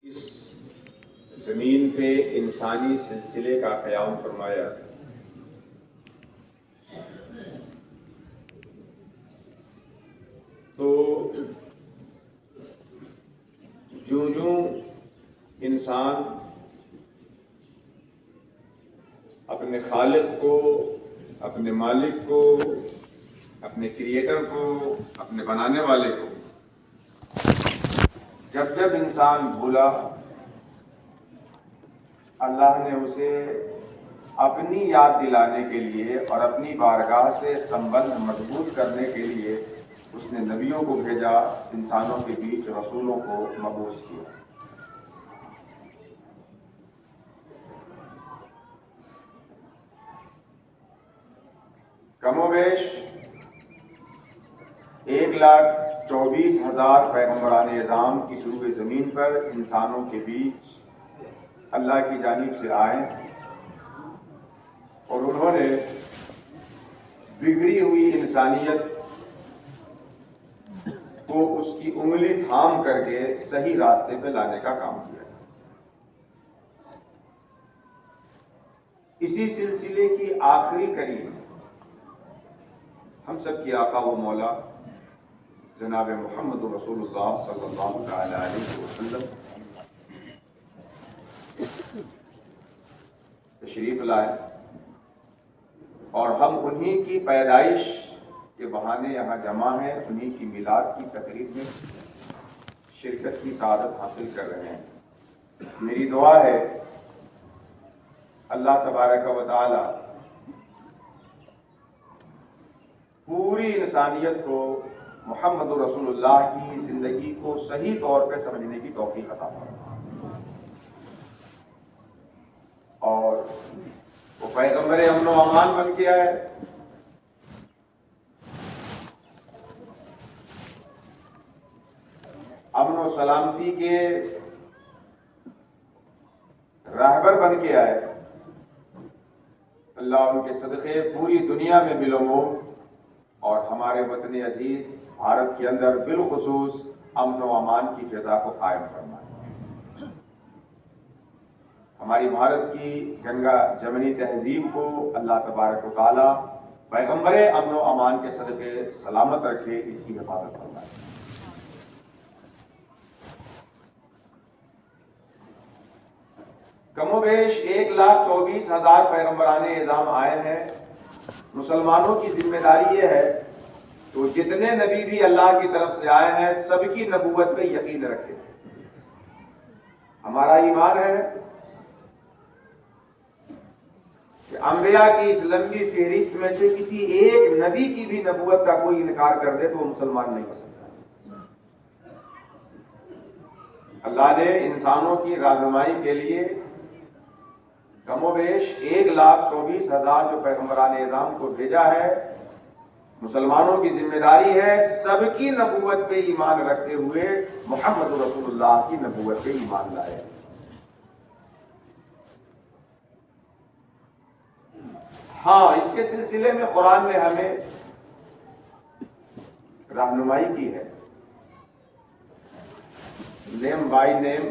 اس زمین پہ انسانی سلسلے کا قیام فرمایا، تو جوں انسان اپنے خالق کو، اپنے مالک کو، اپنے کریٹر کو، اپنے بنانے والے کو جب انسان بھولا، اللہ نے اسے اپنی یاد دلانے کے لیے اور اپنی بارگاہ سے سمبند مضبوط کرنے کے لیے اس نے نبیوں کو بھیجا، انسانوں کے بیچ رسولوں کو مبعوث کیا۔ کم و بیش 1,24,000 پیغمبران اعظام اس روئے زمین پر انسانوں کے بیچ اللہ کی جانب سے آئے اور انہوں نے بگڑی ہوئی انسانیت کو اس کی انگلی تھام کر کے صحیح راستے پہ لانے کا کام کیا۔ اسی سلسلے کی آخری کڑی ہم سب کی آقا و مولا جناب محمد رسول اللہ صلی اللہ تعالی علیہ وسلم تشریف لائے، اور ہم انہی کی پیدائش کے بہانے یہاں جمع ہیں، انہی کی میلاد کی تقریب میں شرکت کی سعادت حاصل کر رہے ہیں۔ میری دعا ہے اللہ تبارک و تعالی پوری انسانیت کو محمد رسول اللہ کی زندگی کو صحیح طور پہ سمجھنے کی توفیق عطا فرمائے، اور وہ پیغمبر امن و امان بن کے آئے، امن و سلامتی کے راہبر بن کے آئے۔ اللہ ان کے صدقے پوری دنیا میں بالعموم اور ہمارے وطن عزیز بھارت کے اندر بالخصوص امن و امان کی فضا کو قائم فرمائے۔ ہماری بھارت کی گنگا جمنی تہذیب کو اللہ تبارک و تعالی پیغمبر امن و امان کے صدقے سلامت رکھے، اس کی حفاظت فرمائے۔ کم و بیش 1,24,000 پیغمبران اعظام آئے ہیں۔ مسلمانوں کی ذمہ داری یہ ہے تو جتنے نبی بھی اللہ کی طرف سے آئے ہیں سب کی نبوت پہ یقین رکھے۔ ہمارا ایمان ہے کہ انبیاء کی اس لمبی فہرست میں سے کسی ایک نبی کی بھی نبوت کا کوئی انکار کر دے تو وہ مسلمان نہیں ہو سکتا۔ اللہ نے انسانوں کی رہنمائی کے لیے کم و بیش 1,24,000 جو پیغمبران اعظام کو بھیجا ہے۔ مسلمانوں کی ذمہ داری ہے سب کی نبوت پہ ایمان رکھتے ہوئے محمد رسول اللہ کی نبوت پہ ایمان لائے۔ ہاں، اس کے سلسلے میں قرآن نے ہمیں رہنمائی کی ہے، نیم بائی نیم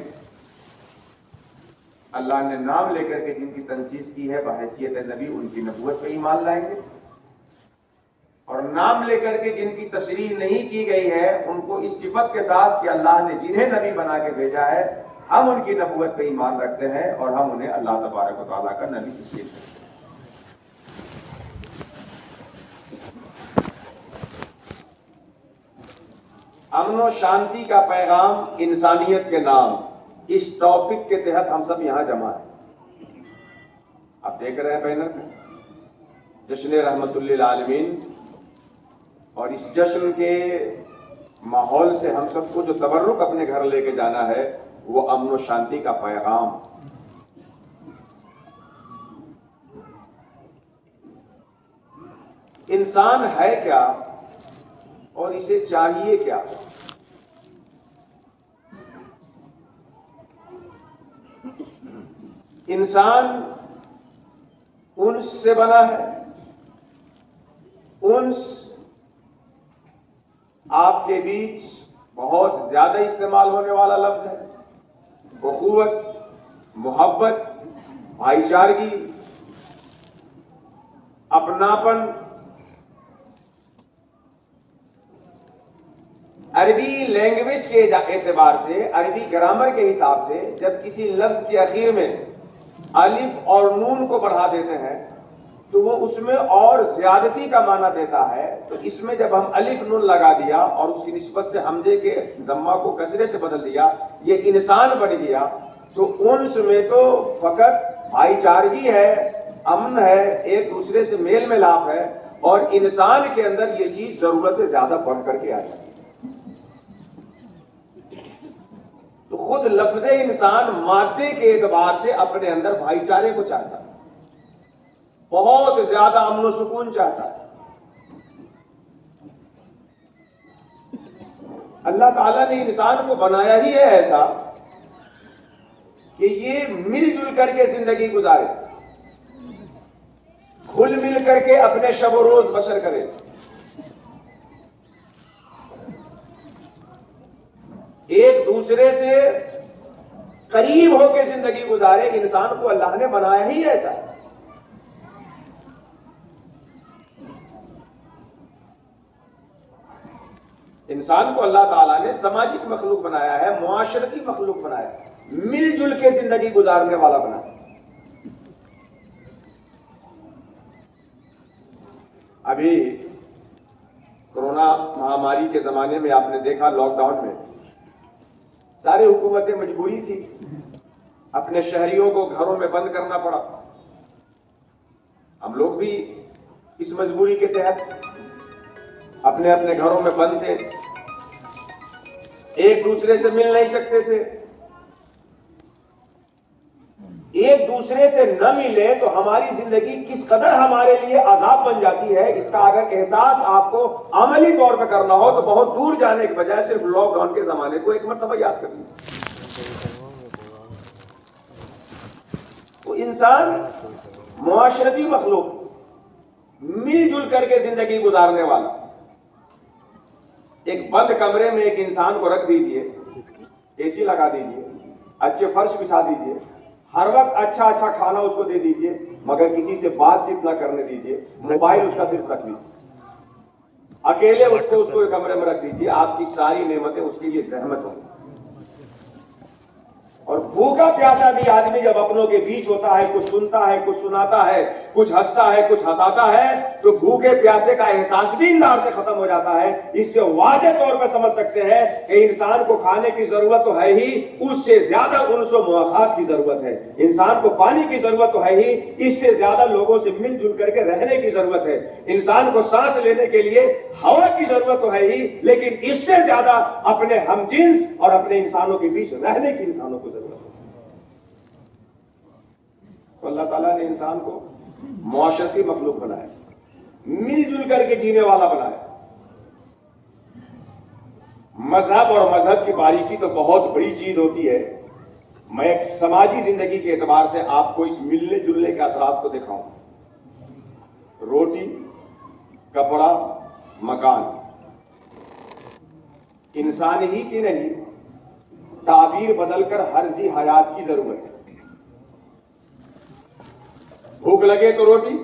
اللہ نے نام لے کر کے جن کی تنصیص کی ہے بحیثیت نبی ان کی نبوت پہ ایمان لائیں گے، اور نام لے کر کے جن کی تشریح نہیں کی گئی ہے ان کو اس صفت کے ساتھ کہ اللہ نے جنہیں نبی بنا کے بھیجا ہے ہم ان کی نبوت پہ ایمان رکھتے ہیں، اور ہم انہیں اللہ تبارک و تعالیٰ کا نبی تسلیم کرتے ہیں۔ امن و شانتی کا پیغام انسانیت کے نام، اس ٹاپک کے تحت ہم سب یہاں جمع ہیں۔ آپ دیکھ رہے ہیں بینر میں جشن رحمت للعالمین، اور اس جشن کے ماحول سے ہم سب کو جو تبرک اپنے گھر لے کے جانا ہے وہ امن و شانتی کا پیغام۔ انسان ہے کیا اور اسے چاہیے کیا؟ انسان انس سے بنا ہے۔ انس آپ کے بیچ بہت زیادہ استعمال ہونے والا لفظ ہے۔ اخوت، محبت، بھائی چارگی، اپناپن. عربی لینگویج کے اعتبار سے، عربی گرامر کے حساب سے، جب کسی لفظ کے اخیر میں الف اور نون کو بڑھا دیتے ہیں تو وہ اس میں اور زیادتی کا معنی دیتا ہے. تو اس میں جب ہم الف نون لگا دیا اور اس کی نسبت سے حمزے کے ضمہ کو کسرے سے بدل دیا، یہ انسان بن گیا. تو انس میں تو فقط بھائی چارگی ہے، امن ہے، ایک دوسرے سے میل ملاپ ہے، اور انسان کے اندر یہ چیز ضرورت سے زیادہ بڑھ کر کے آ جاتی ہے. تو خود لفظ انسان مادے کے اعتبار سے اپنے اندر بھائی چارے کو چاہتا ہے، بہت زیادہ امن و سکون چاہتا ہے. اللہ تعالیٰ نے انسان کو بنایا ہی ہے ایسا کہ یہ مل جل کر کے زندگی گزارے، گھل مل کر کے اپنے شب و روز بسر کرے. ایک دوسرے سے قریب ہو کے زندگی گزارے. انسان کو اللہ نے بنایا ہی ایسا ہے. انسان کو اللہ تعالیٰ نے سماجی مخلوق بنایا ہے، معاشرتی مخلوق بنایا ہے، مل جل کے زندگی گزارنے والا بنایا ہے. ابھی کورونا مہاماری کے زمانے میں آپ نے دیکھا، لاک ڈاؤن میں ساری حکومتیں مجبوری تھی، اپنے شہریوں کو گھروں میں بند کرنا پڑا. ہم لوگ بھی اس مجبوری کے تحت اپنے اپنے گھروں میں بند تھے، ایک دوسرے سے مل نہیں سکتے تھے. ایک دوسرے سے نہ ملے تو ہماری زندگی کس قدر ہمارے لیے عذاب بن جاتی ہے، اس کا اگر احساس آپ کو عملی طور پہ کرنا ہو تو بہت دور جانے کے بجائے صرف لاک ڈاؤن کے زمانے کو ایک مرتبہ یاد کر لیجیے. وہ انسان معاشرتی مخلوق، مل جل کر کے زندگی گزارنے والا. ایک بند کمرے میں ایک انسان کو رکھ دیجئے، اے سی لگا دیجئے، اچھے فرش بچھا دیجئے، ہر وقت اچھا اچھا کھانا اس کو دے دیجئے، مگر کسی سے بات چیت نہ کرنے دیجئے، موبائل اس کا صرف رکھ لیجئے، اکیلے اس کو کمرے میں رکھ دیجئے. آپ کی ساری نعمتیں اس کے لیے زحمت ہوں. اور بھوکا پیاسا بھی آدمی جب اپنوں کے بیچ ہوتا ہے، کچھ سنتا ہے، کچھ سناتا ہے، کچھ ہنستا ہے، کچھ ہنساتا ہے، تو بھوکے پیاسے کا احساس بھی اندار سے ختم ہو جاتا ہے. اس سے واضح طور پر سمجھ سکتے ہیں کہ انسان کو کھانے کی ضرورت تو ہے ہی، اس سے زیادہ انس و مواخات کی ضرورت ہے. انسان کو پانی کی ضرورت تو ہے ہی، اس سے زیادہ لوگوں سے مل جل کر کے رہنے کی ضرورت ہے. انسان کو سانس لینے کے لیے ہوا کی ضرورت تو ہے ہی، لیکن اس سے زیادہ اپنے ہم جنس اور اپنے انسانوں کے بیچ رہنے کی انسانوں کو ضرورت ہے. تو اللہ تعالیٰ نے انسان کو معاشرتی مخلوق بنایا، مل جل کر کے جینے والا بنایا. مذہب اور مذہب کی باریکی تو بہت بڑی چیز ہوتی ہے. میں ایک سماجی زندگی کے اعتبار سے آپ کو اس ملنے جلنے کے اثرات کو دکھاؤں. روٹی، کپڑا، مکان، انسان ہی کی نہیں، تعبیر بدل کر ہر ذی حیات کی ضرورت ہے. بھوک لگے تو روٹی،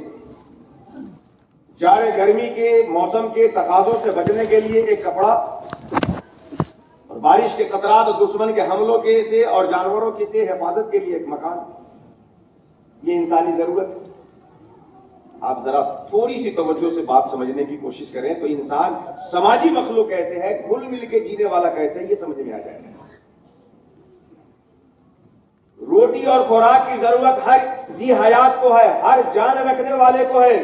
جاڑے گرمی کے موسم کے تقاضوں سے بچنے کے لیے ایک کپڑا، اور بارش کے قطرات اور دشمن کے حملوں کے سے اور جانوروں کی سے حفاظت کے لیے ایک مکان. یہ انسانی ضرورت ہے. آپ ذرا تھوڑی سی توجہ سے بات سمجھنے کی کوشش کریں تو انسان سماجی مخلوق کیسے ہے، گھل مل کے جینے والا کیسے ہے، یہ سمجھ میں آ جائے گا. روٹی اور خوراک کی ضرورت ہر ذی حیات کو ہے، ہر جان رکھنے والے کو ہے.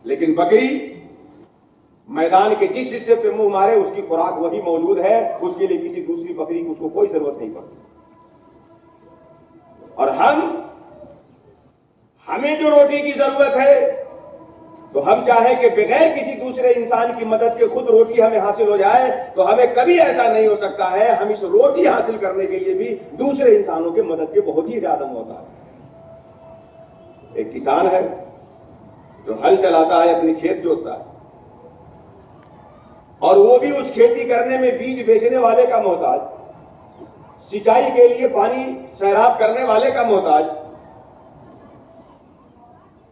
لیکن بکری میدان کے جس حصے پہ منہ مارے اس کی خوراک وہی موجود ہے، اس کے لیے کسی دوسری بکری کی اس کو کوئی ضرورت نہیں پڑتی. اور ہمیں جو روٹی کی ضرورت ہے تو ہم چاہیں کہ بغیر کسی دوسرے انسان کی مدد کے خود روٹی ہمیں حاصل ہو جائے، تو ہمیں کبھی ایسا نہیں ہو سکتا ہے. ہم اس روٹی حاصل کرنے کے لیے بھی دوسرے انسانوں کی مدد کے بہت ہی زیادہ محتاج ہیں. ایک کسان ہے جو ہل چلاتا ہے، اپنی کھیت جوتتا ہے، اور وہ بھی اس کھیتی کرنے میں بیج بیچنے والے کا محتاج. सिंचाई के लिए पानी सैराब करने वाले का मोहताज,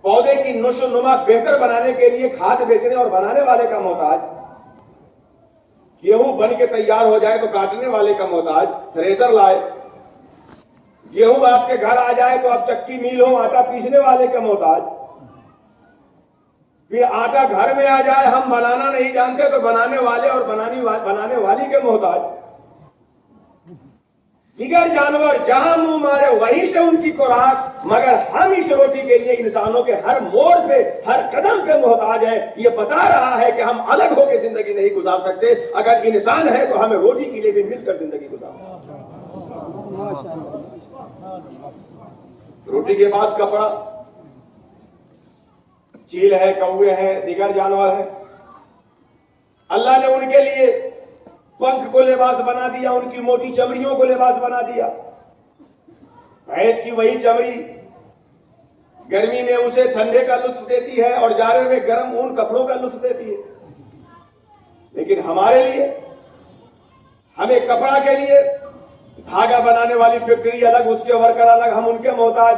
पौधे की नशो नुमा बेहतर बनाने के लिए खाद बेचने और बनाने वाले का मोहताज, गेहूं बन के तैयार हो जाए तो काटने वाले का मोहताज, थ्रेसर लाए, गेहूं आपके घर आ जाए तो आप चक्की मिल हो आटा पीसने वाले का मोहताज, फिर आटा घर में आ जाए हम बनाना नहीं जानते तो बनाने वाले और बनाने वाली के मोहताज। दिगर जानवर जहां मुंह मारे वहीं से उनकी खुराक, मगर हम इस रोटी के लिए इंसानों के हर मोड़ पे हर कदम पे मोहताज है। ये बता रहा है कि हम अलग होकर जिंदगी नहीं गुजार सकते। अगर इंसान है तो हमें रोटी के लिए भी मिलकर जिंदगी गुजारना। रोटी के बाद कपड़ा, चील है, कौवे हैं, दिगर जानवर है, अल्लाह ने उनके लिए पंख को लिबास बना दिया, उनकी मोटी चमड़ियों को लिबास बना दिया। भैंस की वही चमड़ी गर्मी में उसे ठंडे का लुत्फ देती है और जाड़े में गर्म ऊन कपड़ों का लुत्फ देती है। लेकिन हमारे लिए, हमें कपड़ा के लिए धागा बनाने वाली फैक्ट्री अलग, उसके वर्कर अलग, हम उनके मोहताज।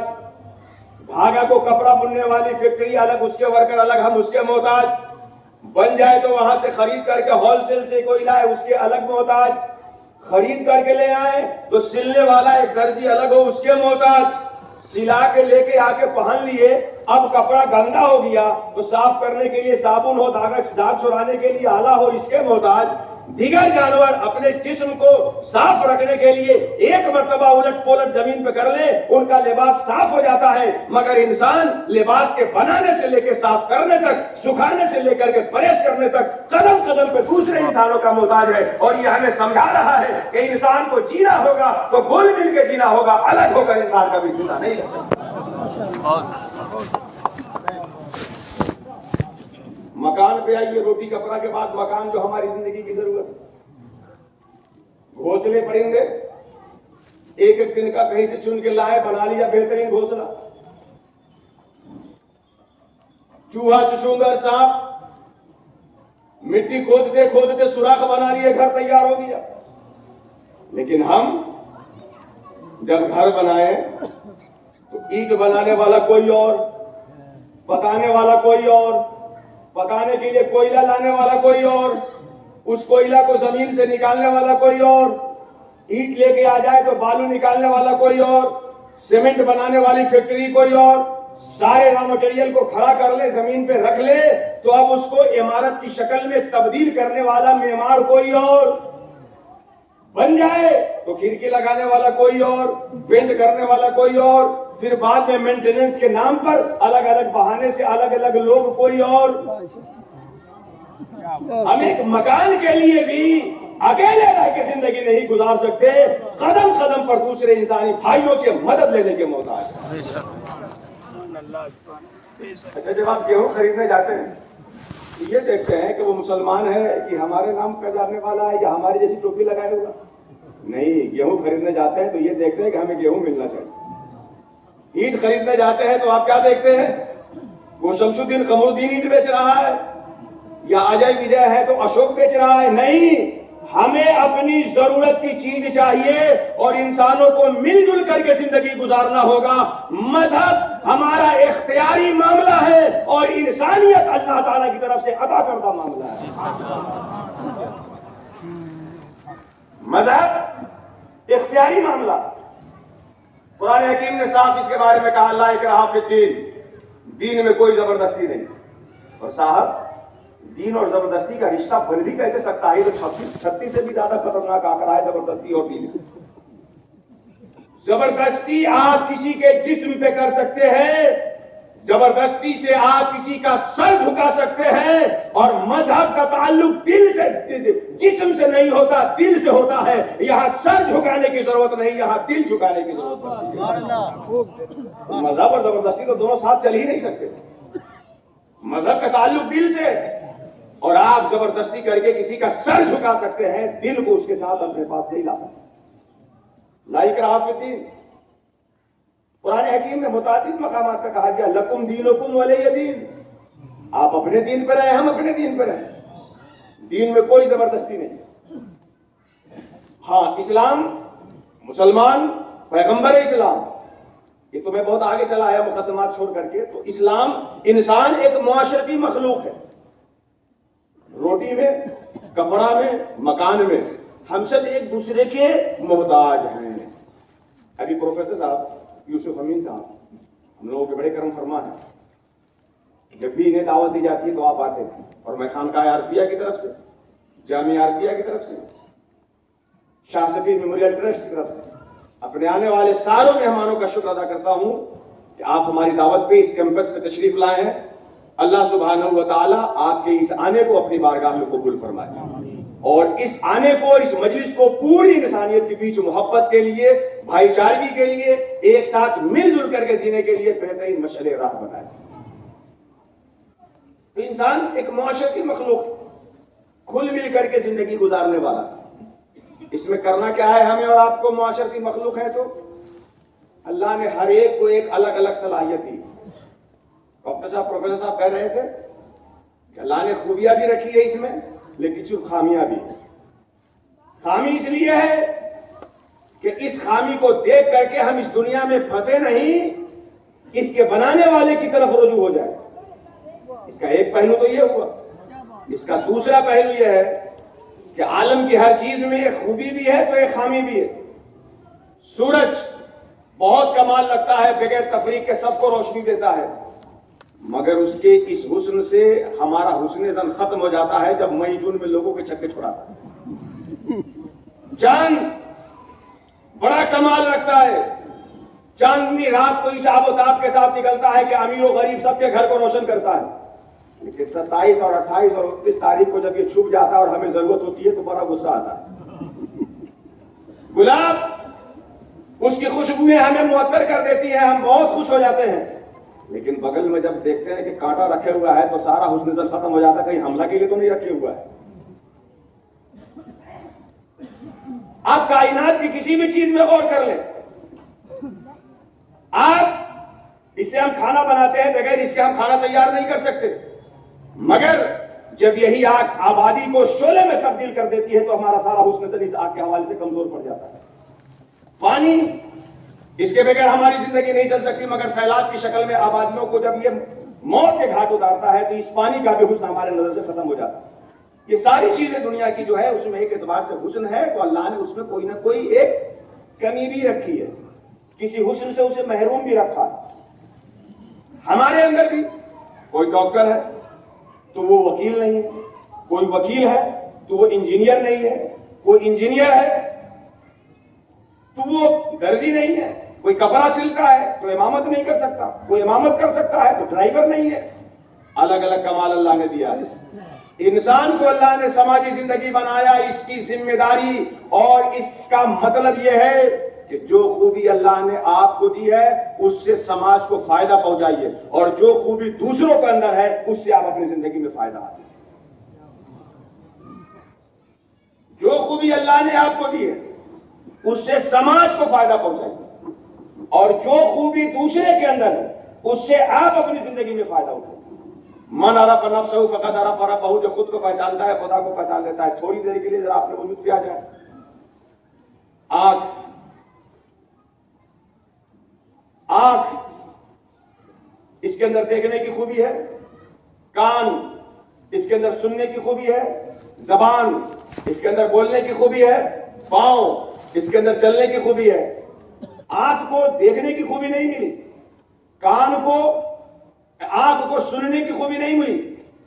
धागा को कपड़ा बुनने वाली फैक्ट्री अलग, उसके वर्कर अलग, हम उसके मोहताज। बन जाए तो वहां से खरीद करके होलसेल से कोई लाए, उसके अलग मोहताज। खरीद करके ले आए तो सिलने वाला एक दर्जी अलग हो, उसके मोहताज। सिला के लेके आके पहन लिए, अब कपड़ा गंदा हो गया तो साफ करने के लिए साबुन हो, दाग छुड़ाने के लिए आला हो, इसके मोहताज। दिगर जानवर अपने जिस्म को साफ रखने के लिए एक मर्तबा उलट पोलट जमीन पे कर ले, उनका लिबास साफ हो जाता है। मगर इंसान लिबास के बनाने से लेकर साफ करने तक, सुखाने से लेकर के प्रेस करने तक कदम कदम पे दूसरे इंसानों का मोहताज है। और ये हमें समझा रहा है कि इंसान को जीना होगा तो घुल मिल के जीना होगा, अलग होकर इंसान कभी जीना नहीं रह सकता। मकान पे आइए, रोटी कपड़ा के बाद मकान जो हमारी जिंदगी की जरूरत है। घोंसले पड़ेंगे, एक एक दिन का कहीं से चुन के लाए, बना लिया बेहतरीन घोंसला। चूहा, चुचुंदर, सांप, मिट्टी खोदते खोदते सुराख बना लिए, घर तैयार हो गया। लेकिन हम जब घर बनाए तो ईंट बनाने वाला कोई और, पकाने वाला कोई और, पकाने के लिए कोयला लाने वाला कोई और, उस कोयला को जमीन से निकालने वाला कोई और, ईंट लेके आ जाए तो बालू निकालने वाला कोई और, सीमेंट बनाने वाली फैक्ट्री कोई और। सारे रॉ मटेरियल को खड़ा कर ले, जमीन पे रख ले तो अब उसको इमारत की शक्ल में तब्दील करने वाला मेमार कोई और। बन जाए तो खिड़की लगाने वाला कोई और, पेंट करने वाला कोई और, फिर बाद में मेंटेनेंस के नाम पर अलग अलग बहाने से अलग अलग लोग कोई और। हम एक मकान के लिए भी अकेले रह के जिंदगी नहीं गुजार सकते, कदम कदम पर दूसरे इंसानी भाइयों की मदद लेने के मोहताज। अच्छा, जब आप गेहूं खरीदने जाते हैं ये देखते हैं कि वो मुसलमान है कि हमारे नाम का जानने वाला है या हमारी जैसी टोपी लगाए होगा? नहीं, गेहूं खरीदने जाते हैं तो ये देखते हैं कि हमें गेहूं मिलना चाहिए। ईंट खरीदने जाते हैं तो आप क्या देखते हैं? वो शमसुद्दीन कमरुद्दीन ईंट बेच रहा है या अजय विजय है तो अशोक बेच रहा है? नहीं, हमें अपनी जरूरत की चीज चाहिए और इंसानों को मिलजुल करके जिंदगी गुजारना होगा। मजहब हमारा इख्तियारी मामला है और इंसानियत अल्लाह ताला की तरफ से अता करदा मामला है। मजहब इख्तियारी मामला। कुरान हकीम ने साफ इसके बारे में कहा, ला इकराह फिद्दीन, दीन में कोई जबरदस्ती नहीं। और साहब, दीन और जबरदस्ती का रिश्ता बन भी कैसे सकता है? तो 36 से भी ज्यादा खतरनाक आंकड़ा है जबरदस्ती और दीन। जबरदस्ती आप किसी के जिस्म पे कर सकते हैं, जबरदस्ती से आप किसी का सर झुका सकते हैं, और मजहब का ताल्लुक दिल से, जिस्म से नहीं होता, दिल से होता है। यहां सर झुकाने की जरूरत नहीं, यहां दिल झुकाने की जरूरत है। मजहब और जबरदस्ती तो दोनों साथ चल ही नहीं सकते। मजहब का ताल्लुक दिल से, और आप जबरदस्ती करके किसी का सर झुका सकते हैं, दिल को उसके साथ अपने पास नहीं ला सकते। ला इकराह फिद्दीन। कुरान हकीम में मुतादिद मकामात पे कहा गया, लकुम दीनुकुम वलिय दीन। आप अपने दीन पर रहे, हम अपने दीन पर रहे। दीन में कोई जबरदस्ती नहीं। हाँ, इस्लाम مسلمان پیغمبر اسلام، یہ تو میں بہت آگے چلا آیا مقدمات چھوڑ کر کے. تو اسلام، انسان ایک معاشرتی مخلوق ہے. روٹی میں، کپڑا میں، مکان میں ہم سب ایک دوسرے کے محتاج ہیں. ابھی پروفیسر صاحب یوسف امین صاحب ہم لوگوں کے بڑے کرم فرما ہیں. جب بھی انہیں دعوت دی جاتی ہے تو آپ آتے ہیں، اور میں خانقاہ عارفیہ کی طرف سے، جامعہ عارفیہ کی طرف سے، شاہ صفی میموریل ٹرسٹ کی طرف سے اپنے آنے والے ساروں مہمانوں کا شکر ادا کرتا ہوں کہ آپ ہماری دعوت پہ اس کیمپس پہ تشریف لائے ہیں. اللہ سبحانہ و تعالیٰ آپ کے اس آنے کو اپنی بارگاہ میں قبول فرمائے، اور اس آنے کو، اس مجلس کو پوری انسانیت کے بیچ محبت کے لیے، بھائی چارگی کے لیے، ایک ساتھ مل جل کر کے جینے کے لیے بہترین مشعل راہ بنائے. انسان ایک معاشرتی مخلوق ہے، کھل مل کر کے زندگی گزارنے والا. اس میں کرنا کیا ہے ہمیں اور آپ کو؟ معاشرتی مخلوق ہے تو اللہ نے ہر ایک کو ایک الگ الگ صلاحیت دی. ڈاکٹر صاحب، پروفیسر صاحب کہہ رہے تھے کہ اللہ نے خوبیاں بھی رکھی ہے اس میں، لیکن کچھ خامیاں بھی. خامی اس لیے ہے کہ اس خامی کو دیکھ کر کے ہم اس دنیا میں پھنسے نہیں، اس کے بنانے والے کی طرف رجوع ہو جائے. اس کا ایک پہلو تو یہ ہوا. اس کا دوسرا پہلو یہ ہے کہ عالم کی ہر چیز میں ایک خوبی بھی ہے تو ایک خامی بھی ہے. سورج بہت کمال لگتا ہے، بغیر تفریق کے سب کو روشنی دیتا ہے، مگر اس کے اس حسن سے ہمارا حسن زن ختم ہو جاتا ہے جب مئی جون میں لوگوں کے چھکے چھڑاتا ہے. چاند بڑا کمال رکھتا ہے، چاندنی رات کو اس آب و تاب کے ساتھ نکلتا ہے کہ امیر و غریب سب کے گھر کو روشن کرتا ہے. لیکن 27 اور 28 اور 29 تاریخ کو جب یہ چھپ جاتا ہے اور ہمیں ضرورت ہوتی ہے تو بڑا غصہ آتا ہے. گلاب اس کی خوشبوئیں ہمیں معطر کر دیتی ہیں، ہم بہت خوش ہو جاتے ہیں، لیکن بغل میں جب دیکھتے ہیں کہ کانٹا رکھے ہوا ہے تو سارا حسن زن ختم ہو جاتا ہے. کہیں حملہ کے لیے تو نہیں رکھے ہوا ہے. آپ کائنات کی کسی بھی چیز میں غور کر لیں، آپ اس سے ہم کھانا بناتے ہیں، بغیر اس کے ہم کھانا تیار نہیں کر سکتے، مگر جب یہی آگ آبادی کو شعلے میں تبدیل کر دیتی ہے تو ہمارا سارا حسن زن اس آگ کے حوالے سے کمزور پڑ جاتا ہے. پانی، اس کے بغیر ہماری زندگی نہیں چل سکتی، مگر سیلاب کی شکل میں آبادیوں کو جب یہ موت کے گھاٹ اتارتا ہے تو اس پانی کا بھی حسن ہمارے نظر سے ختم ہو جاتا ہے. یہ ساری چیزیں دنیا کی جو ہے اس میں ایک اعتبار سے حسن ہے، تو اللہ نے اس میں کوئی نہ کوئی ایک کمی بھی رکھی ہے، کسی حسن سے اسے محروم بھی رکھا ہے. ہمارے اندر بھی کوئی ڈاکٹر ہے تو وہ وکیل نہیں ہے، کوئی وکیل ہے تو وہ انجینئر نہیں ہے، کوئی انجینئر ہے تو وہ درزی نہیں ہے، کوئی کپڑا سلتا ہے تو امامت نہیں کر سکتا، کوئی امامت کر سکتا ہے تو ڈرائیور نہیں ہے. الگ الگ کمال اللہ نے دیا ہے. انسان کو اللہ نے سماجی زندگی بنایا، اس کی ذمہ داری اور اس کا مطلب یہ ہے کہ جو خوبی اللہ نے آپ کو دی ہے اس سے سماج کو فائدہ پہنچائیے، اور جو خوبی دوسروں کے اندر ہے اس سے آپ اپنی زندگی میں فائدہ حاصل کریں. جو خوبی اللہ نے آپ کو دی ہے اس سے سماج کو فائدہ پہنچائیے، اور جو خوبی دوسرے کے اندر ہے اس سے آپ اپنی زندگی میں فائدہ اٹھائیے. من عرف نفسہ فقد عرف ربہ، جو خود کو پہچانتا ہے خدا کو پہچان لیتا ہے. تھوڑی دیر کے لیے ذرا اپنے وجود پہ آ جائیں. آنکھ اس کے اندر دیکھنے کی خوبی ہے، کان اس کے اندر سننے کی خوبی ہے، زبان اس کے اندر بولنے کی خوبی ہے، پاؤں اس کے اندر چلنے کی خوبی ہے. آنکھ کو دیکھنے کی خوبی نہیں ملی، آنکھ کو سننے کی خوبی نہیں ملی،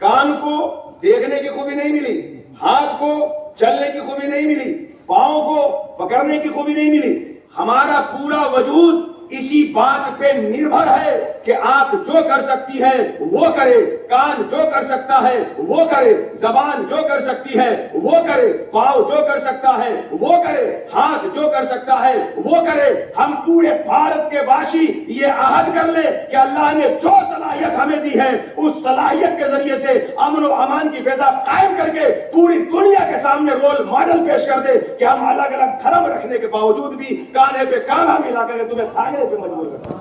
کان کو دیکھنے کی خوبی نہیں ملی، ہاتھ کو چلنے کی خوبی نہیں ملی، پاؤں کو پکڑنے کی خوبی نہیں ملی. ہمارا پورا وجود اسی بات پہ نربھر ہے کہ آنکھ جو کر سکتی ہے وہ کرے، کان جو کر سکتا ہے وہ کرے، زبان جو کر سکتی ہے وہ کرے، پاؤں جو کر سکتا ہے وہ کرے، ہاتھ جو کر سکتا ہے وہ کرے. ہم پورے بھارت کے باشی یہ عہد کر لیں کہ اللہ نے جو صلاحیت ہمیں دی ہے اس صلاحیت کے ذریعے سے امن و امان کی فضا قائم کر کے پوری دنیا کے سامنے رول ماڈل پیش کر دے کہ ہم الگ الگ دھرم رکھنے کے باوجود بھی کانے پہ کانا ملا کر تمہیں کھانے پہ مجبور کرتا.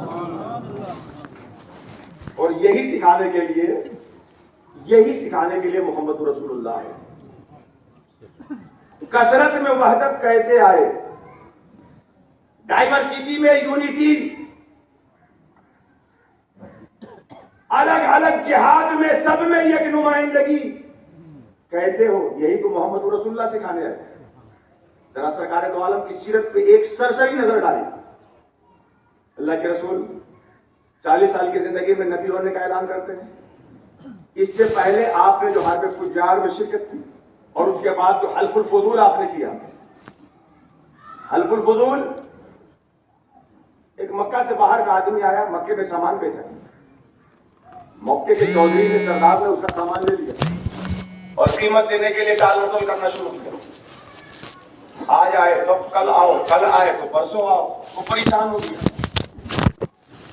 اور یہی سکھانے کے لیے محمد رسول اللہ ہے. کثرت میں وحدت کیسے آئے؟ डाइवर्सिटी में यूनिटी, अलग अलग जिहाद में सब में एक नुमाइंदगी कैसे हो, यही तो मोहम्मद रसूलुल्लाह सिखाने आए। जरा सरकार दो आलम की सीरत पे एक सरसरी नजर डाली। अल्लाह के रसूल 40 साल की जिंदगी में नबी होने का ऐलान करते हैं। इससे पहले आपने जो हर्ब फुज्जार में शिरकत की और उसके बाद जो हल्फुल फुजूल आपने किया। हल्फुल फुजूल, एक मक्का से बाहर का आदमी आया, मक्के में सामान बेचा, मक्के के चौधरी ने, सरदार ने उसका सामान ले लिया और कीमत देने के लिए टाल मटोल करना शुरू किया। आज आए तो कल आओ, कल आए तो परसों आओ, वो परेशान हो गया।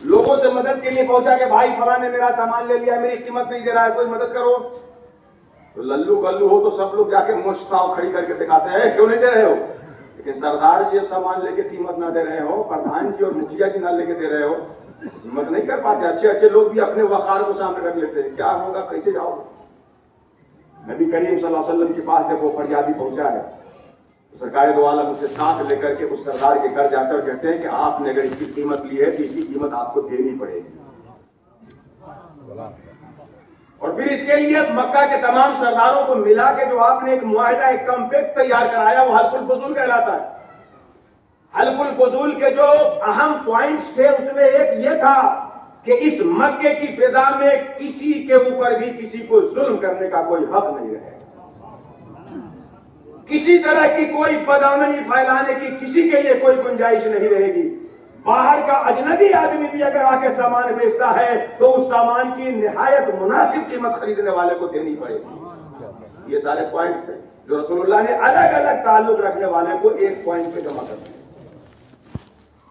लोगों से मदद के लिए पहुंचा कि भाई फलां ने मेरा सामान ले लिया, मेरी कीमत नहीं दे रहा है, कोई मदद करो। तो लल्लू कल्लू हो तो सब लोग जाके मुश्ताव खड़ी करके दिखाते हैं क्यों नहीं दे रहे हो। लेकिन सरदार जी सामान लेके कीमत ना दे रहे हो, प्रधान जी और मुखिया जी ना लेके दे रहे हो, हिम्मत नहीं कर पाते। अच्छे अच्छे लोग भी अपने वकार को सामने रख लेते हैं, क्या होगा, कैसे जाओगे। नबी करीम सल्लल्लाहु अलैहि वसल्लम के पास जब वो फरियादी पहुंचा है तो सरकार दो आलम उसे साथ लेकर के उस सरदार के घर जाकर कहते हैं कि आपने अगर इसकी कीमत ली है तो इसकी कीमत आपको देनी पड़ेगी। और फिर इसके लिए मक्का के तमाम सरदारों को मिला के जो आपने एक मुआहिदा, एक कॉम्पैक्ट तैयार कराया, वो हल्फुल फुजूल कहलाता है। हल्फुल फुजूल के जो अहम पॉइंट्स थे उसमें एक ये था कि इस मक्के की फिजा में किसी के ऊपर भी किसी को जुल्म करने का कोई हक नहीं रहेगा, किसी तरह की कोई बदअमनी फैलाने की किसी के लिए कोई गुंजाइश नहीं रहेगी। बाहर का अजनबी आदमी भी अगर आके सामान बेचता है तो उस सामान की निहायत मुनासिब कीमत खरीदने वाले को देनी पड़ेगी। ये सारे पॉइंट्स थे जो रसूलुल्लाह ने अलग अलग ताल्लुक रखने वाले को एक पॉइंट पे जमा कर दिया।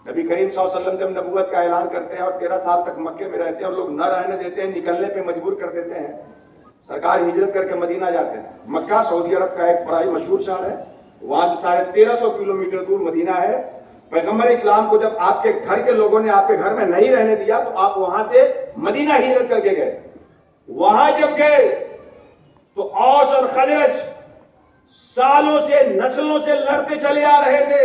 नबी करीम सल्लल्लाहु अलैहि वसल्लम जब नबूवत का ऐलान करते हैं और 13 साल तक मक्के में रहते हैं और लोग न रहने देते हैं, निकलने पे मजबूर कर देते हैं, सरकार हिजरत करके मदीना जाते हैं। मक्का सऊदी अरब का एक बड़ा ही मशहूर शहर है, वहां से 1350 किलोमीटर दूर मदीना है। पैगंबर इस्लाम को जब आपके घर के लोगों ने आपके घर में नहीं रहने दिया तो आप वहां से मदीना हिजरत करके गए। वहां जब गए तो औस और खजरज सालों से, नस्लों से लड़ते चले आ रहे थे।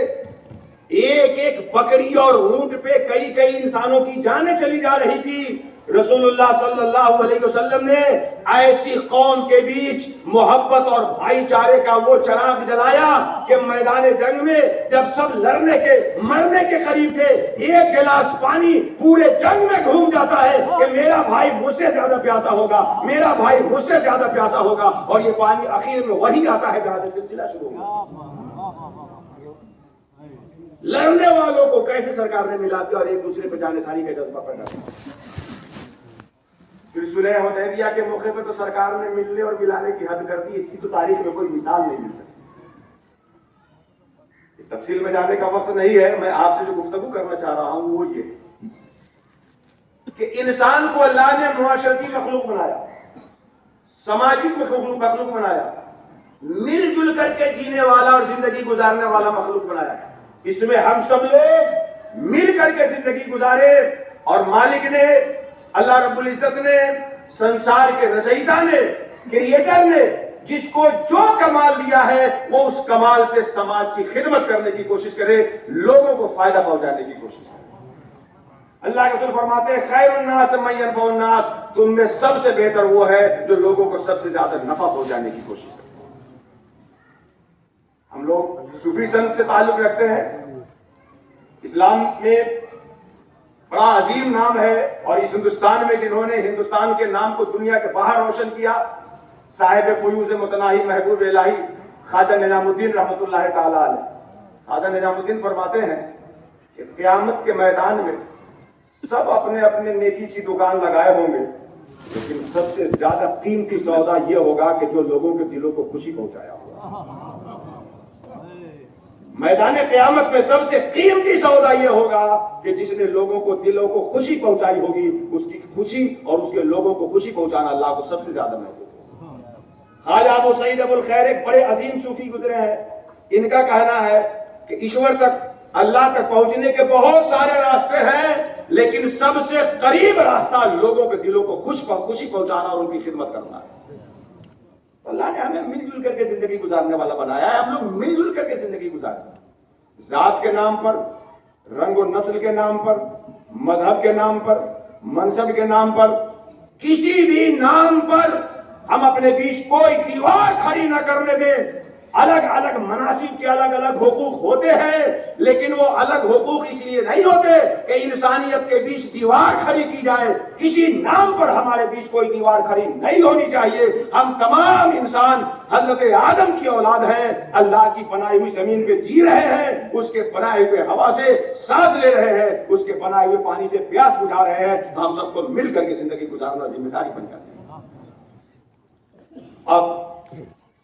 एक एक बकरी और ऊंट पे कई कई इंसानों की जानें चली जा रही थी। रसूलुल्लाह सल्लल्लाहु अलैहि वसल्लम ने ऐसी कौम के बीच मोहब्बत और भाईचारे का वो चिराग जलाया कि मैदान जंग में जब सब लड़ने के मरने के करीब थे, एक गिलास पानी पूरे जंग में घूम जाता है कि मेरा भाई मुझसे ज्यादा प्यासा होगा, मेरा भाई मुझसे ज्यादा प्यासा होगा, और ये पानी आखिर में वही आता है जहां से सिलसिला शुरू होगा। लड़ने वालों को कैसे सरकार ने मिला दिया और एक दूसरे पर जाने सारी का जज्बा पैदा किया। फिर सुलह हुदैबिया के मौके पर तो सरकार ने मिलने और मिलाने की हद कर दी, इसकी तो तारीख में कोई मिसाल नहीं मिल सकती। तफसील में जाने का वक्त नहीं है। मैं आपसे जो गुफ्तगू करना चाह रहा हूं वो ये कि इंसान को अल्लाह ने मुआशरती मखलूक बनाया, सामाजिक मखलूक बनाया, मिलजुल करके जीने वाला और जिंदगी गुजारने वाला मखलूक बनाया। इसमें हम सब लोग मिल करके जिंदगी गुजारे और मालिक ने, अल्लाह रब्बुल इज्जत ने, संसार के रचयिता ने, क्रिएटर ने जिसको जो कमाल दिया है वो उस कमाल से समाज की खिदमत करने की कोशिश करे, लोगों को फायदा पहुंचाने की कोशिश करे। अल्लाह के रसूल फरमाते हैं खैरुन्नास मन यनफउन्नास, तुम में सबसे बेहतर वो है जो लोगों को सबसे ज्यादा नफा पहुंचाने की कोशिश करे। हम लोग सूफी संत से ताल्लुक रखते हैं। इस्लाम में बड़ा अजीम नाम है और इस हिंदुस्तान में जिन्होंने हिंदुस्तान के नाम को दुनिया के बाहर रोशन किया, साहिब फयूज मुतनाही महबूब इलाही ख्वाजा निजामुद्दीन रहमतुल्लाह ताला अलैह। ख्वाजा निजामुद्दीन फरमाते हैं कि क़यामत के मैदान में सब अपने अपने नेकी की दुकान लगाए होंगे, लेकिन सबसे ज्यादा कीमती सौदा यह होगा कि जो लोगों के दिलों को खुशी पहुंचाया होगा। मैदान क़यामत में सबसे कीमती सौदा यह होगा कि जिसने लोगों को दिलों को खुशी पहुंचाई होगी, उसकी खुशी और उसके लोगों को खुशी पहुंचाना अल्लाह को सबसे ज्यादा महबूब है। ख्वाजा अबू सईद अबुल खैर एक बड़े अजीम सूफी गुजरे हैं। इनका कहना है कि ईश्वर तक, अल्लाह तक पहुंचने के बहुत सारे रास्ते हैं, लेकिन सबसे करीब रास्ता लोगों के दिलों को खुशी पहुंचाना और उनकी खिदमत करना है। अल्लाह ने हमें मिलजुल करके जिंदगी गुजारने वाला बनाया है। हम लोग मिलजुल करके जिंदगी गुजारें। जात के नाम पर, रंग और नस्ल के नाम पर, मजहब के नाम पर, मनसब के नाम पर, किसी भी नाम पर हम अपने बीच कोई दीवार खड़ी न करने दें। अलग अलग मनासिब के अलग अलग हुकूक होते हैं, लेकिन वो अलग हुकूक इसलिए नहीं होते कि इंसानियत के बीच दीवार खड़ी की जाए। किसी नाम पर हमारे बीच कोई दीवार खड़ी नहीं होनी चाहिए। हम तमाम इंसान हजरत आदम की औलाद हैं, अल्लाह की बनाई हुई जमीन पे जी रहे हैं, उसके बनाए हुए हवा से सांस ले रहे हैं, उसके बनाए हुए पानी से प्यास बुझा रहे हैं। तो हम सबको मिल करके जिंदगी गुजारना जिम्मेदारी बन जाती है। अब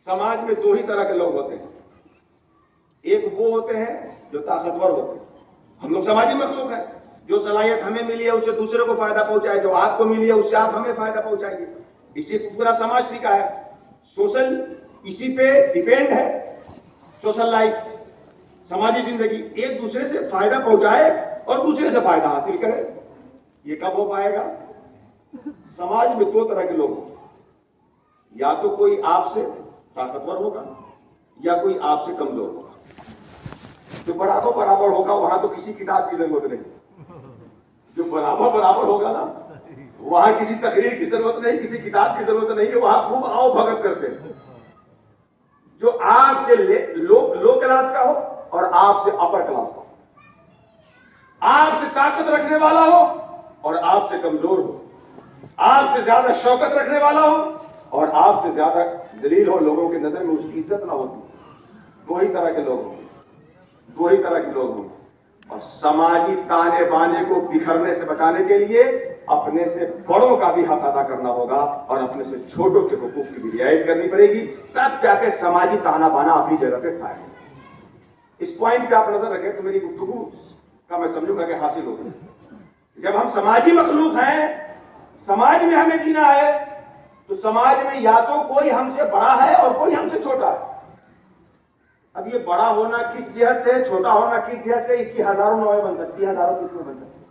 समाज में दो ही तरह के लोग होते हैं। एक वो होते हैं जो ताकतवर होते हैं, हम लोग समाजी मखलूक हैं, जो सलाहियत हमें मिली है उससे दूसरे को फायदा पहुंचाए, जो आपको मिली है उससे आप हमें फायदा पहुंचाएंगे। इसी पूरा समाज टिका है, सोशल इसी पे डिपेंड है। सोशल लाइफ, समाजी जिंदगी, एक दूसरे से फायदा पहुंचाए और दूसरे से फायदा हासिल करे। ये कब हो पाएगा? समाज में दो तरह के लोग, या तो कोई आपसे ताकतवर होगा या कोई आपसे कमजोर होगा। जो बराबर बराबर होगा वहां तो किसी किताब की जरूरत नहीं। जो बराबर बराबर होगा ना, वहां किसी तकरीर की जरूरत नहीं, किसी किताब की जरूरत नहीं है, वहां खूब आओ भगत करते हैं। जो आपसे लो क्लास का हो और आपसे अपर क्लास का हो, आपसे ताकत रखने वाला हो और आपसे कमजोर हो, आपसे ज्यादा शौकत रखने वाला हो और आपसे ज्यादा दलील हो, लोगों की नजर में उसकी इज्जत ना होती। दो ही तरह के लोग होंगे, दो ही तरह के लोग होंगे। और समाजी ताने बाने को बिखरने से बचाने के लिए अपने से बड़ों का भी हक अदा करना होगा और अपने से छोटों के हुकूक की भी रियायत करनी पड़ेगी, तब जाके समाजी ताना बाना अपनी जगह पे खाएगा। इस पॉइंट पे आप नजर रखें तो मेरी गुफ्तगू का मैं समझूंगा कि हासिल होगी। जब हम समाजी मखलूक हैं, समाज में हमें जीना है, तो समाज में या तो कोई हमसे बड़ा है और कोई हमसे छोटा है। अब ये बड़ा होना किस जिहत से, छोटा होना किस जिहत से, इसकी हजारों नौएं बन सकती है, हजारों किस्में बन सकती है।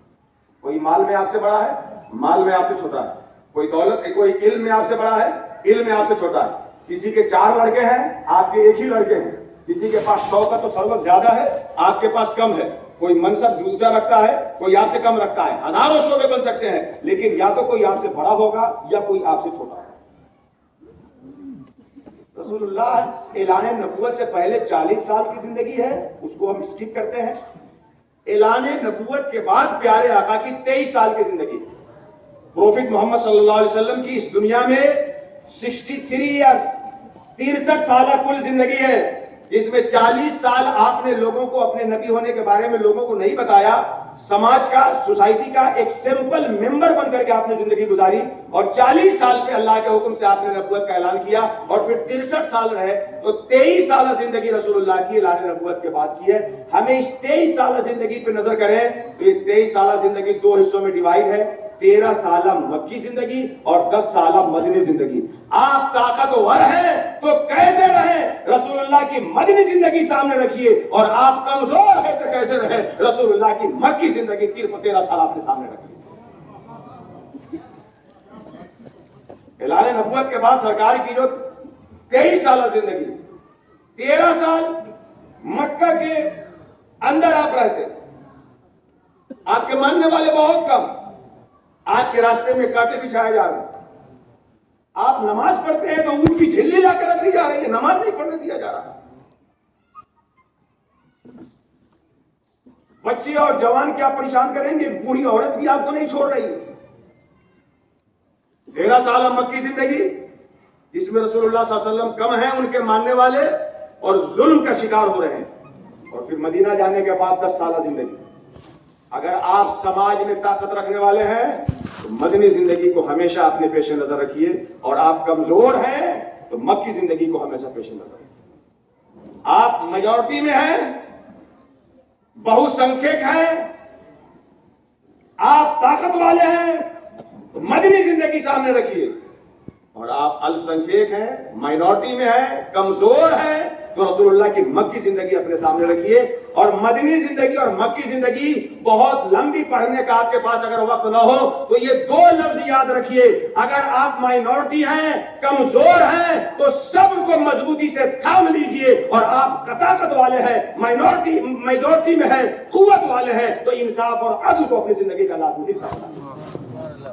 कोई माल में आपसे बड़ा है, माल में आपसे छोटा है। कोई दौलत, कोई इल्म में आपसे बड़ा है, इल्म में आपसे छोटा है। किसी के 4 लड़के हैं, आपके एक ही लड़के हैं। किसी के पास शौकत तो सर्वत ज्यादा है, आपके पास कम है। कोई मनसब ऊंचा रखता है, कोई आपसे कम रखता है। हजारों शोबे बन सकते हैं, लेकिन या तो कोई आपसे बड़ा होगा या कोई आपसे छोटा होगा। रसूलुल्लाह ऐलान नबूवत से पहले 40 साल की जिंदगी है, उसको हम स्किप करते हैं। ऐलान नबूवत के बाद प्यारे आका की 23 साल की जिंदगी। प्रोफेट मोहम्मद सल्लल्लाहु अलैहि वसल्लम की इस दुनिया में 63 ईयर्स, 63 साल कुल जिंदगी है, जिसमें 40 साल आपने लोगों को अपने नबी होने के बारे में लोगों को नहीं बताया। समाज का, सोसाइटी का एक सिंपल मेंबर बनकर के आपने जिंदगी गुजारी और 40 साल पे अल्लाह के हुक्म से आपने नबूवत का ऐलान किया और फिर 63 साल रहे। तो 23 साल जिंदगी रसूलुल्लाह की ऐलान नबूवत के बाद की है। हमें इस 23 साल जिंदगी पे नजर करें तो ये 23 साल जिंदगी 2 हिस्सों में डिवाइड है। 13 साल मक्की जिंदगी और 10 साल मदनी जिंदगी। आप ताकतवर हैं तो कैसे रहे, रसूलुल्लाह की मदनी जिंदगी सामने रखिए, और आप कमजोर हैं तो कैसे रहे, रसूलुल्लाह की मक्की जिंदगी 13 साल आपने सामने रखी। ऐलान नबूवत के बाद सरकार की जो 23 साल जिंदगी, 13 साल मक्का के अंदर आप रहते, आपके मानने वाले बहुत कम, आपके रास्ते में कांटे बिछाए जा रहे हैं। आप नमाज पढ़ते हैं तो ऊंट की झिल्ली लाकर रख दी जा रही है, नमाज नहीं पढ़ने दिया जा रहा। बच्चे और जवान क्या परेशान करेंगे, बूढ़ी औरत भी आपको नहीं छोड़ रही है। 13 साल मक्की जिंदगी, जिसमें रसूलुल्लाह सल्लल्लाहु अलैहि वसल्लम कम हैं उनके मानने वाले और जुल्म का शिकार हो रहे हैं। और फिर मदीना जाने के बाद 10 साल जिंदगी। अगर आप समाज में ताकत रखने वाले हैं तो मदनी जिंदगी को हमेशा अपने पेश नजर रखिए, और आप कमजोर हैं तो मक्की जिंदगी को हमेशा पेश नजर रखिए। आप मेजॉरिटी में हैं, बहुसंख्यक हैं, आप ताकत वाले हैं तो मदनी जिंदगी सामने रखिए, और आप अल्पसंख्यक हैं, माइनॉरिटी में हैं, कमजोर हैं, تو رسول اللہ کی مکی زندگی اپنے سامنے رکھیے، اور مدنی زندگی اور مکی زندگی بہت لمبی پڑھنے کا آپ کے پاس اگر وقت نہ ہو تو یہ دو لفظ یاد رکھیے، اگر آپ مائنورٹی ہیں، کمزور ہیں، تو صبر کو مضبوطی سے تھام لیجئے، اور آپ قطاقت والے ہیں، میجورٹی میں ہیں، قوت والے ہیں، تو انصاف اور عدل کو اپنی زندگی کا لازمی حصہ بنائیں۔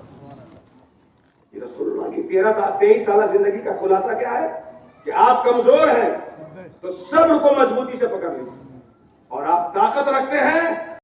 رسول اللہ کی 23 سالہ زندگی کا خلاصہ کیا ہے کہ آپ کمزور ہیں تو صبر کو مضبوطی سے پکڑ لیجیے، اور آپ طاقت رکھتے ہیں